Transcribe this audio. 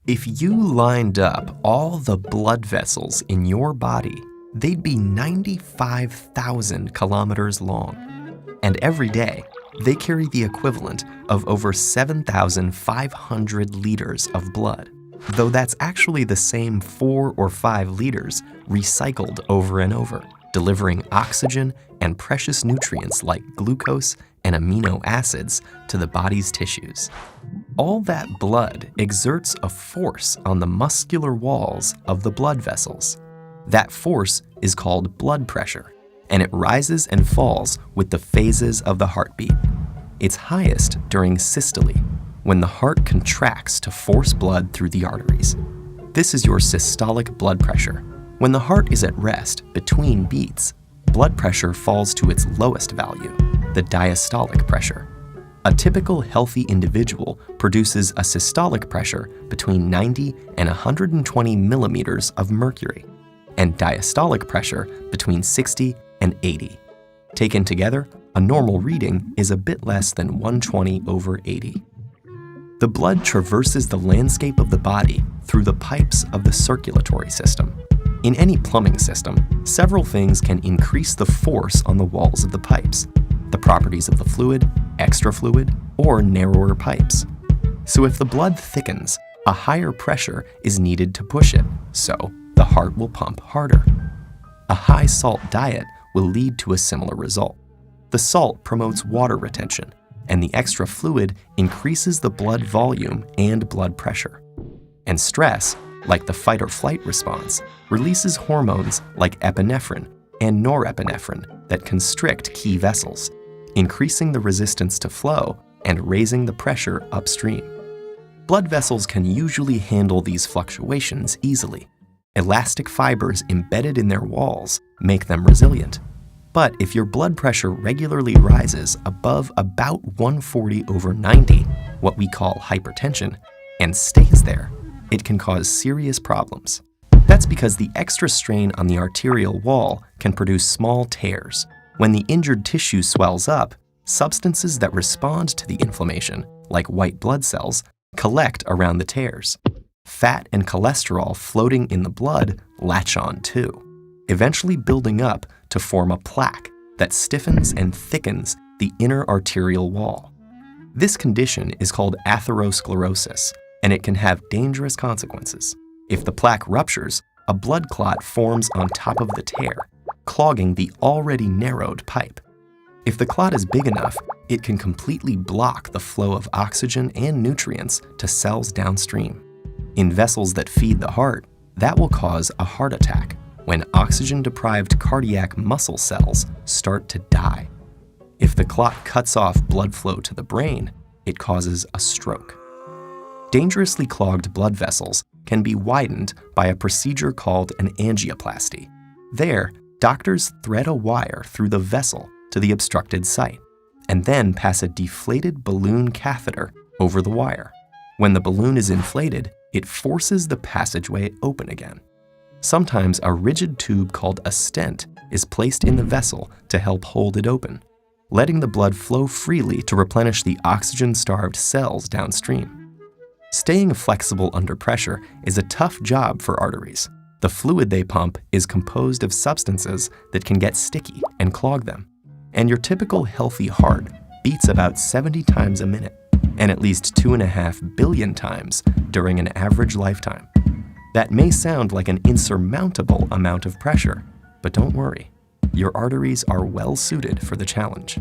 If you lined up all the blood vessels in your body, they'd be 95,000 kilometers long. And every day, they carry the equivalent of over 7,500 liters of blood, though that's actually the same 4 or 5 liters recycled over and over, delivering oxygen and precious nutrients like glucose and amino acids to the body's tissues. All that blood exerts a force on the muscular walls of the blood vessels. That force is called blood pressure, and it rises and falls with the phases of the heartbeat. It's highest during systole, when the heart contracts to force blood through the arteries. This is your systolic blood pressure. When the heart is at rest between beats, blood pressure falls to its lowest value, the diastolic pressure. A typical healthy individual produces a systolic pressure between 90 and 120 millimeters of mercury, and diastolic pressure between 60 and 80. Taken together, a normal reading is a bit less than 120/80. The blood traverses the landscape of the body through the pipes of the circulatory system. In any plumbing system, several things can increase the force on the walls of the pipes: the properties of the fluid, extra fluid, or narrower pipes. So if the blood thickens, a higher pressure is needed to push it, so the heart will pump harder. A high salt diet will lead to a similar result. The salt promotes water retention, and the extra fluid increases the blood volume and blood pressure. And stress, like the fight or flight response, releases hormones like epinephrine and norepinephrine that constrict key vessels, increasing the resistance to flow and raising the pressure upstream. Blood vessels can usually handle these fluctuations easily. Elastic fibers embedded in their walls make them resilient. But if your blood pressure regularly rises above about 140/90, what we call hypertension, and stays there, it can cause serious problems. That's because the extra strain on the arterial wall can produce small tears. When the injured tissue swells up, substances that respond to the inflammation, like white blood cells, collect around the tears. Fat and cholesterol floating in the blood latch on too, eventually building up to form a plaque that stiffens and thickens the inner arterial wall. This condition is called atherosclerosis, and it can have dangerous consequences. If the plaque ruptures, a blood clot forms on top of the tear, clogging the already narrowed pipe. If the clot is big enough, it can completely block the flow of oxygen and nutrients to cells downstream. In vessels that feed the heart, that will cause a heart attack when oxygen-deprived cardiac muscle cells start to die. If the clot cuts off blood flow to the brain, it causes a stroke. Dangerously clogged blood vessels can be widened by a procedure called an angioplasty. There, doctors thread a wire through the vessel to the obstructed site, and then pass a deflated balloon catheter over the wire. When the balloon is inflated, it forces the passageway open again. Sometimes a rigid tube called a stent is placed in the vessel to help hold it open, letting the blood flow freely to replenish the oxygen-starved cells downstream. Staying flexible under pressure is a tough job for arteries. The fluid they pump is composed of substances that can get sticky and clog them. And your typical healthy heart beats about 70 times a minute, and at least 2.5 billion times during an average lifetime. That may sound like an insurmountable amount of pressure, but don't worry, your arteries are well suited for the challenge.